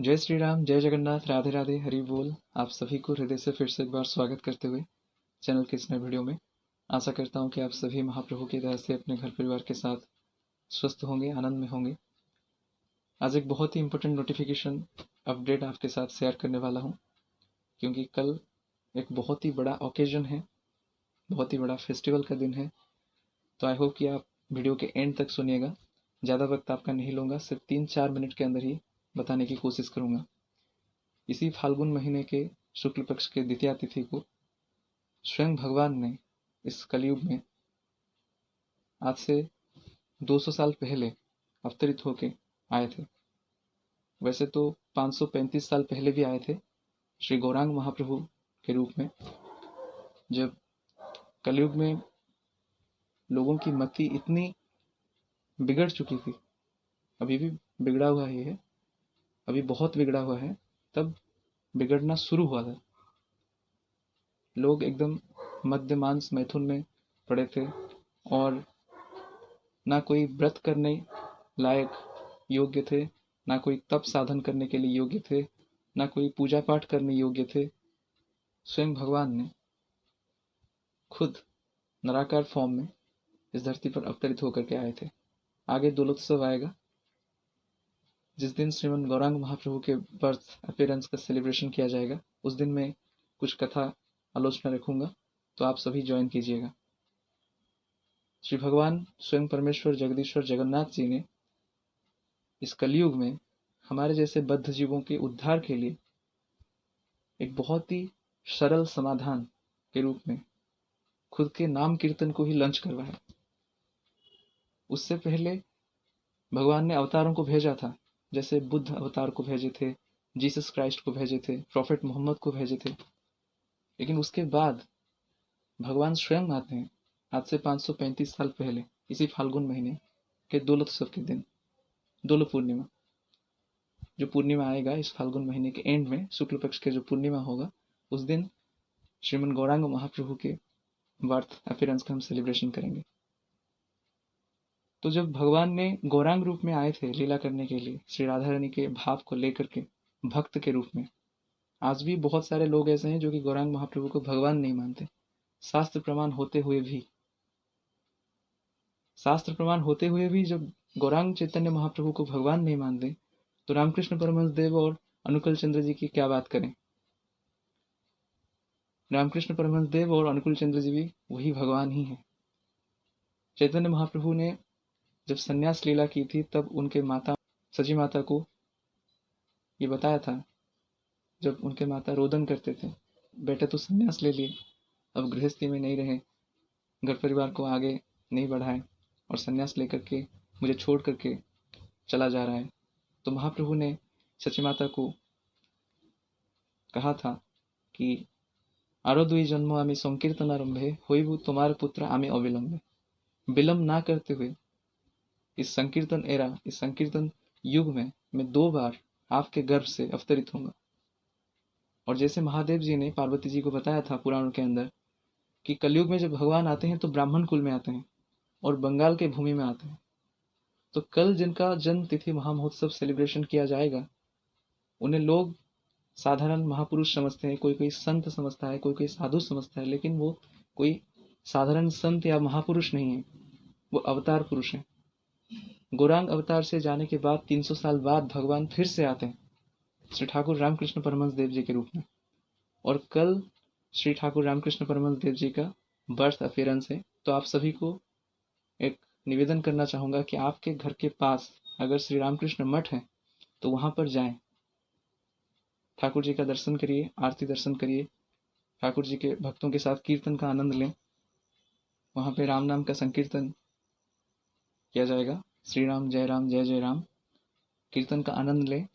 जय श्री राम, जय जगन्नाथ, राधे राधे, हरि बोल। आप सभी को हृदय से फिर से एक बार स्वागत करते हुए चैनल के इस नए वीडियो में आशा करता हूँ कि आप सभी महाप्रभु की दया से अपने घर परिवार के साथ स्वस्थ होंगे, आनंद में होंगे। आज एक बहुत ही इंपॉर्टेंट नोटिफिकेशन अपडेट आपके साथ शेयर करने वाला हूँ, क्योंकि कल एक बहुत ही बड़ा ओकेजन है, बहुत ही बड़ा फेस्टिवल का दिन है। तो आई होप कि आप वीडियो के एंड तक सुनिएगा। ज़्यादा वक्त आपका नहीं लूँगा, सिर्फ 3-4 मिनट के अंदर ही बताने की कोशिश करूँगा। इसी फाल्गुन महीने के शुक्ल पक्ष के द्वितीया तिथि को स्वयं भगवान ने इस कलयुग में आज से 200 साल पहले अवतरित होके आए थे। वैसे तो 535 साल पहले भी आए थे श्री गौरांग महाप्रभु के रूप में, जब कलयुग में लोगों की मति इतनी बिगड़ चुकी थी, अभी भी बिगड़ा हुआ ही है, अभी बहुत बिगड़ा हुआ है, तब बिगड़ना शुरू हुआ था। लोग एकदम मद्य मांस मैथुन में पड़े थे और ना कोई व्रत करने लायक योग्य थे, ना कोई तप साधन करने के लिए योग्य थे, ना कोई पूजा पाठ करने योग्य थे। स्वयं भगवान ने खुद निराकार फॉर्म में इस धरती पर अवतरित होकर के आए थे। आगे दोलोत्सव आएगा, जिस दिन श्रीमन गौरांग महाप्रभु के बर्थ अपीयरेंस का सेलिब्रेशन किया जाएगा। उस दिन मैं कुछ कथा आलोचना रखूंगा, तो आप सभी ज्वाइन कीजिएगा। श्री भगवान स्वयं परमेश्वर जगदीश्वर जगन्नाथ जी ने इस कलयुग में हमारे जैसे बद्ध जीवों के उद्धार के लिए एक बहुत ही सरल समाधान के रूप में खुद के नाम कीर्तन को ही लॉन्च करवाया। उससे पहले भगवान ने अवतारों को भेजा था, जैसे बुद्ध अवतार को भेजे थे, जीसस क्राइस्ट को भेजे थे, प्रॉफेट मोहम्मद को भेजे थे। लेकिन उसके बाद भगवान स्वयं आते हैं आज से 535 साल पहले, इसी फाल्गुन महीने के दोलोत्सव के दिन, दोल पूर्णिमा। जो पूर्णिमा आएगा इस फाल्गुन महीने के एंड में, शुक्ल पक्ष के जो पूर्णिमा होगा, उस दिन श्रीमन गौरांग महाप्रभु के बर्थ अपीयरेंस का हम सेलिब्रेशन करेंगे। तो जब भगवान ने गौरांग रूप में आए थे लीला करने के लिए, श्री राधा रानी के भाव को लेकर के भक्त के रूप में, आज भी बहुत सारे लोग ऐसे हैं जो कि गौरांग महाप्रभु को भगवान नहीं मानते। शास्त्र प्रमाण होते हुए भी जब गौरांग चैतन्य महाप्रभु को भगवान नहीं मानते, तो रामकृष्ण परमहंस देव और अनुकूल चंद्र जी की क्या बात करें। रामकृष्ण परमहंस देव और अनुकूल चंद्र जी भी वही भगवान ही हैं। चैतन्य महाप्रभु ने जब संन्यास लीला की थी, तब उनके माता सची माता को ये बताया था, जब उनके माता रोदन करते थे, बेटे तो संन्यास ले लिए, अब गृहस्थी में नहीं रहे, घर परिवार को आगे नहीं बढ़ाए और संन्यास लेकर के मुझे छोड़ करके चला जा रहा है। तो महाप्रभु ने सची माता को कहा था कि आरो 2 जन्म आमी संकीर्तन आरंभे होइबु तुम्हारे पुत्र आमी अविलंबे। विलंब ना करते हुए इस संकीर्तन युग में मैं 2 बार आपके गर्भ से अवतरित होऊंगा। और जैसे महादेव जी ने पार्वती जी को बताया था पुराणों के अंदर कि कलयुग में जब भगवान आते हैं तो ब्राह्मण कुल में आते हैं और बंगाल के भूमि में आते हैं। तो कल जिनका जन्म तिथि महामहोत्सव सेलिब्रेशन किया जाएगा, उन्हें लोग साधारण महापुरुष समझते हैं, कोई कोई संत समझता है, कोई कोई साधु समझता है, लेकिन वो कोई साधारण संत या महापुरुष नहीं है, वो अवतार पुरुष है। गौरांग अवतार से जाने के बाद 300 साल बाद भगवान फिर से आते हैं श्री ठाकुर रामकृष्ण परमहंस देव जी के रूप में। और कल श्री ठाकुर रामकृष्ण परमहंस देव जी का बर्थ अपीयरेंस है। तो आप सभी को एक निवेदन करना चाहूंगा कि आपके घर के पास अगर श्री रामकृष्ण मठ है तो वहां पर जाएं, ठाकुर जी का दर्शन करिए, आरती दर्शन करिए, ठाकुर जी के भक्तों के साथ कीर्तन का आनंद लें। वहां पे राम नाम का संकीर्तन किया जाएगा, श्री राम जय जय राम कीर्तन का आनंद लें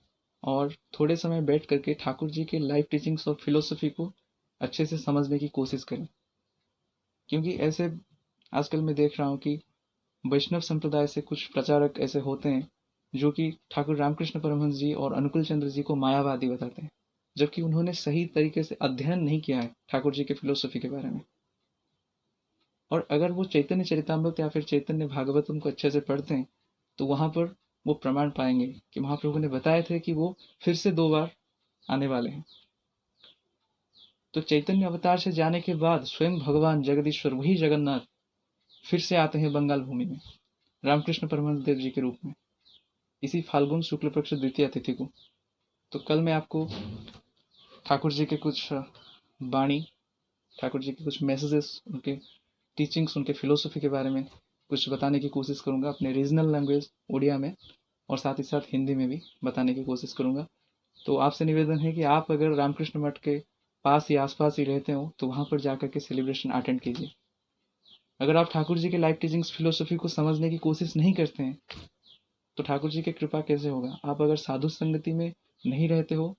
और थोड़े समय बैठ करके ठाकुर जी के लाइफ टीचिंग्स और फिलोसफी को अच्छे से समझने की कोशिश करें। क्योंकि ऐसे आजकल मैं देख रहा हूँ कि वैष्णव संप्रदाय से कुछ प्रचारक ऐसे होते हैं जो कि ठाकुर रामकृष्ण परमहंस जी और अनुकूल चंद्र जी को मायावादी बताते हैं, जबकि उन्होंने सही तरीके से अध्ययन नहीं किया है ठाकुर जी के फिलोसफी के बारे में। और अगर वो चैतन्य चरितमृत या फिर चैतन्य भागवतम को अच्छे से पढ़ते हैं तो वहां पर वो प्रमाण पाएंगे कि महाप्रभु ने बताए थे कि वो फिर से 2 बार आने वाले हैं। तो चैतन्य अवतार से जाने के बाद स्वयं भगवान जगदीश्वर, वही जगन्नाथ, फिर से आते हैं बंगाल भूमि में रामकृष्ण परमहंस देव जी के रूप में, इसी फाल्गुन शुक्ल पक्ष द्वितीय तिथि को। तो कल मैं आपको ठाकुर जी के कुछ वाणी, ठाकुर जी के कुछ मैसेजेस, उनके टीचिंग्स, उनके फिलोसफी के बारे में कुछ बताने की कोशिश करूंगा अपने रीजनल लैंग्वेज उड़िया में, और साथ ही साथ हिंदी में भी बताने की कोशिश करूंगा। तो आपसे निवेदन है कि आप अगर रामकृष्ण मठ के पास या आसपास ही रहते हो तो वहां पर जाकर के सेलिब्रेशन अटेंड कीजिए। अगर आप ठाकुर जी के लाइफ टीचिंग्स फिलोसफी को समझने की कोशिश नहीं करते हैं तो ठाकुर जी की कृपा कैसे होगा। आप अगर साधु संगति में नहीं रहते हो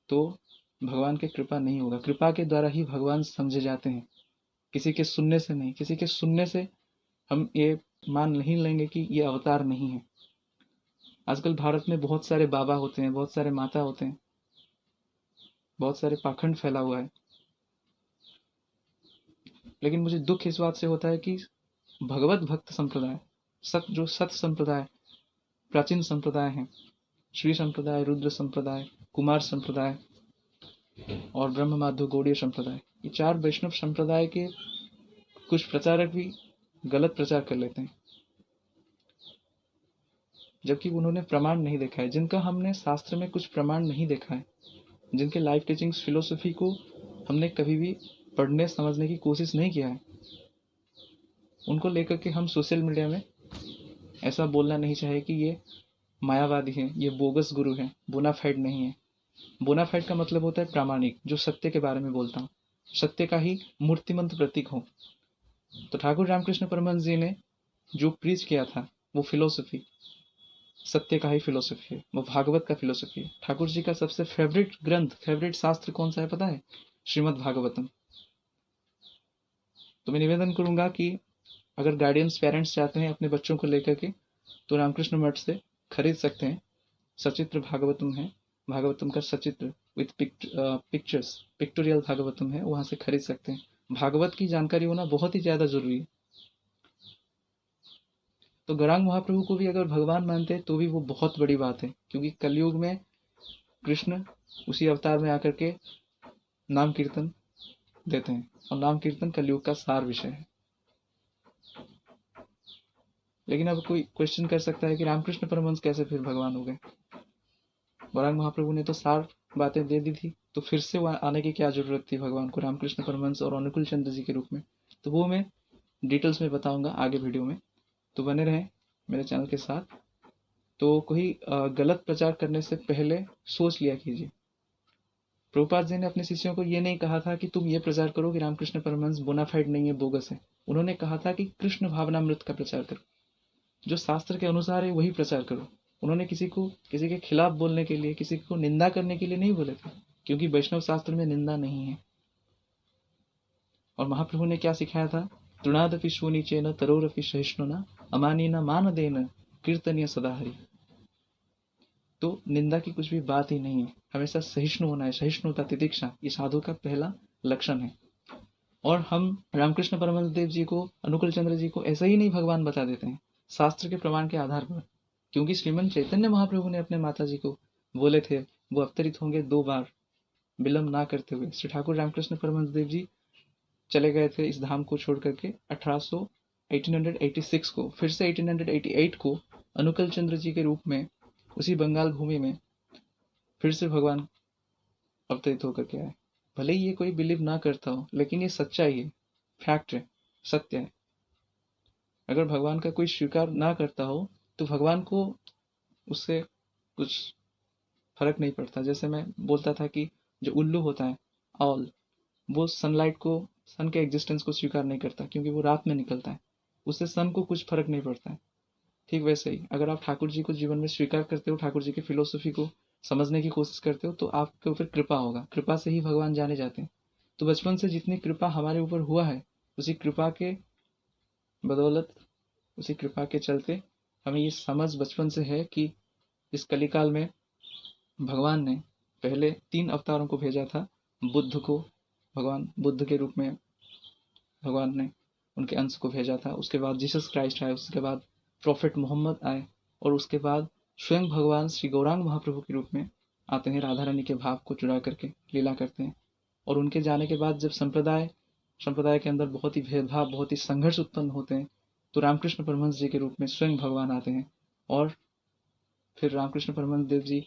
तो भगवान की कृपा नहीं होगा। कृपा के द्वारा ही भगवान समझे जाते हैं, किसी के सुनने से नहीं। किसी के सुनने से हम ये मान नहीं लेंगे कि ये अवतार नहीं है। आजकल भारत में बहुत सारे बाबा होते हैं, बहुत सारे माता होते हैं, बहुत सारे पाखंड फैला हुआ है, लेकिन मुझे दुख इस बात से होता है कि भगवत भक्त संप्रदाय, जो सत संप्रदाय, प्राचीन संप्रदाय हैं, श्री संप्रदाय, रुद्र संप्रदाय, कुमार संप्रदाय और ब्रह्म माधव गौड़ीय संप्रदाय, ये 4 वैष्णव संप्रदाय के कुछ प्रचारक भी गलत प्रचार कर लेते हैं, जबकि उन्होंने प्रमाण नहीं देखा है। जिनका हमने शास्त्र में कुछ प्रमाण नहीं देखा है, जिनके लाइफ टीचिंग्स फिलोसफी को हमने कभी भी पढ़ने समझने की कोशिश नहीं किया है, उनको लेकर के हम सोशल मीडिया में ऐसा बोलना नहीं चाहिए कि ये मायावादी है, ये बोगस गुरु है, बोनाफाइड नहीं है। बोनाफाइड का मतलब होता है प्रामाणिक, जो सत्य के बारे में बोलता हूँ, सत्य का ही मूर्तिमंत प्रतीक हो। तो ठाकुर रामकृष्ण परमहंस जी ने जो प्रीच किया था वो फिलोसफी सत्य का ही फिलोसफी है, वो भागवत का फिलोसफी है। ठाकुर जी का सबसे फेवरेट ग्रंथ, फेवरेट शास्त्र कौन सा है पता है? श्रीमद् भागवतम। तो मैं निवेदन करूंगा कि अगर गार्डियंस, पेरेंट्स चाहते हैं अपने बच्चों को लेकर के, तो रामकृष्ण मठ से खरीद सकते हैं। सचित्र भागवतम है, भागवतम का सचित्र विथ पिक्चर्स, पिक्टोरियल भागवतम है, वहां से खरीद सकते हैं। भागवत की जानकारी होना बहुत ही ज्यादा जरूरी है। तो गौरांग महाप्रभु को भी अगर भगवान मानते हैं तो भी वो बहुत बड़ी बात है, क्योंकि कलयुग में कृष्ण उसी अवतार में आकर के नाम कीर्तन देते हैं, और नाम कीर्तन कलयुग का सार विषय है। लेकिन अब कोई क्वेश्चन कर सकता है कि रामकृष्ण परमहंस कैसे फिर भगवान हो गए? गौरांग महाप्रभु ने तो सार बातें दे दी थी, तो फिर से वहां आने की क्या जरूरत थी भगवान को रामकृष्ण परमहंस और अनुकूल चंद्र जी के रूप में? तो वो मैं डिटेल्स में बताऊंगा आगे वीडियो में, तो बने रहें मेरे चैनल के साथ। तो कोई गलत प्रचार करने से पहले सोच लिया कीजिए। प्रभुपाद जी ने अपने शिष्यों को ये नहीं कहा था कि तुम ये प्रचार करो कि रामकृष्ण परमहंस बोनाफाइड नहीं है, बोगस है। उन्होंने कहा था कि कृष्ण भावनामृत का प्रचार करो, जो शास्त्र के अनुसार है वही प्रचार करो। उन्होंने किसी को किसी के खिलाफ बोलने के लिए, किसी को निंदा करने के लिए नहीं बोले थे, क्योंकि वैष्णव शास्त्र में निंदा नहीं है। और महाप्रभु ने क्या सिखाया था? तृणादपि शूनिचेन तरोरपि सहिष्णुना अमानीना मानदेन कीर्तनीय सदाहरि। तो निंदा की कुछ भी बात ही नहीं है, हमेशा सहिष्णु होना है। सहिष्णुता, तितिक्षा, ये साधु का पहला लक्षण है। और हम रामकृष्ण परमहंस देव जी को, अनुकूल चंद्र जी को ऐसा ही नहीं भगवान बता देते हैं शास्त्र के प्रमाण के आधार पर, क्योंकि श्रीमंत चैतन्य महाप्रभु ने अपने माता जी को बोले थे वो अवतरित होंगे 2 बार, विलंब ना करते हुए। श्री ठाकुर रामकृष्ण परमहंस देव जी चले गए थे इस धाम को छोड़ करके 1886 को, फिर से 1888 को अनुकूल चंद्र जी के रूप में उसी बंगाल भूमि में फिर से भगवान अवतरित होकर के आए। भले ही ये कोई बिलीव ना करता हो, लेकिन ये सच्चाई है, फैक्ट है, सत्य है। अगर भगवान का कोई स्वीकार ना करता हो तो भगवान को उससे कुछ फर्क नहीं पड़ता। जैसे मैं बोलता था कि जो उल्लू होता है, ऑल, वो सनलाइट को, सन के एग्जिस्टेंस को स्वीकार नहीं करता, क्योंकि वो रात में निकलता है, उससे सन को कुछ फर्क नहीं पड़ता है। ठीक वैसे ही अगर आप ठाकुर जी को जीवन में स्वीकार करते हो, ठाकुर जी की फिलोसफी को समझने की कोशिश करते हो, तो आपके ऊपर कृपा होगा। कृपा से ही भगवान जाने जाते हैं। तो बचपन से जितनी कृपा हमारे ऊपर हुआ है, उसी कृपा के बदौलत, उसी कृपा के चलते हमें ये समझ बचपन से है कि इस कलिकाल में भगवान ने पहले 3 अवतारों को भेजा था। बुद्ध को भगवान बुद्ध के रूप में भगवान ने उनके अंश को भेजा था, उसके बाद जीसस क्राइस्ट आए, उसके बाद प्रॉफिट मोहम्मद आए, और उसके बाद स्वयं भगवान श्री गौरांग महाप्रभु के रूप में आते हैं, राधा रानी के भाव को चुरा करके लीला करते हैं। और उनके जाने के बाद जब संप्रदाय के अंदर बहुत ही भेदभाव, बहुत ही संघर्ष उत्पन्न होते हैं, तो रामकृष्ण परमहंस जी के रूप में स्वयं भगवान आते हैं। और फिर रामकृष्ण परमहंस देव जी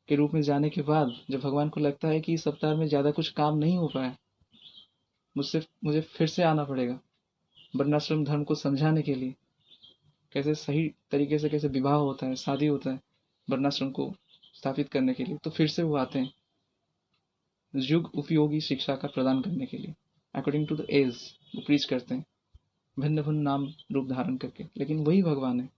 के रूप में जाने के बाद जब भगवान को लगता है कि इस अवतार में ज़्यादा कुछ काम नहीं हो पाया, मुझे फिर से आना पड़ेगा वर्णाश्रम धर्म को समझाने के लिए, कैसे सही तरीके से कैसे विवाह होता है, शादी होता है, वर्णाश्रम को स्थापित करने के लिए। तो फिर से वो आते हैं युग उपयोगी शिक्षा का प्रदान करने के लिए, अकॉर्डिंग टू द एज वो प्रीच करते हैं, भिन्न भिन्न नाम रूप धारण करके। लेकिन वही भगवान है,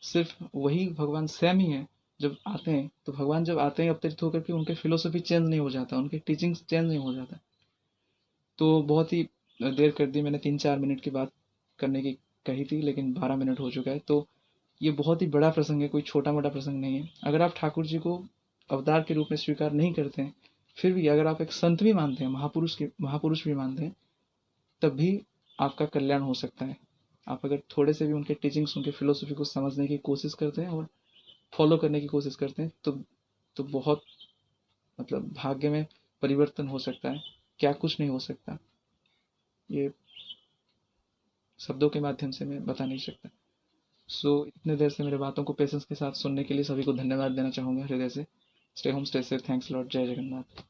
सिर्फ वही भगवान सेम ही है। जब आते हैं तो भगवान जब आते हैं अवतरित होकर के, उनके फिलोसफी चेंज नहीं हो जाता, उनके टीचिंग्स चेंज नहीं हो जाता। तो बहुत ही देर कर दी मैंने, 3-4 मिनट की बात करने की कही थी, लेकिन 12 मिनट हो चुका है। तो ये बहुत ही बड़ा प्रसंग है, कोई छोटा मोटा प्रसंग नहीं है। अगर आप ठाकुर जी को अवतार के रूप में स्वीकार नहीं करते हैं, फिर भी अगर आप एक संत भी मानते हैं, महापुरुष भी मानते हैं, तब भी आपका कल्याण हो सकता है। आप अगर थोड़े से भी उनके टीचिंग्स, उनके फिलोसफी को समझने की कोशिश करते हैं और फॉलो करने की कोशिश करते हैं, तो बहुत मतलब भाग्य में परिवर्तन हो सकता है। क्या कुछ नहीं हो सकता, ये शब्दों के माध्यम से मैं बता नहीं सकता। इतने देर से मेरे बातों को पेशेंस के साथ सुनने के लिए सभी को धन्यवाद देना चाहूँगा हृदय से। Stay home, stay safe, thanks lot, जय जगन्नाथ।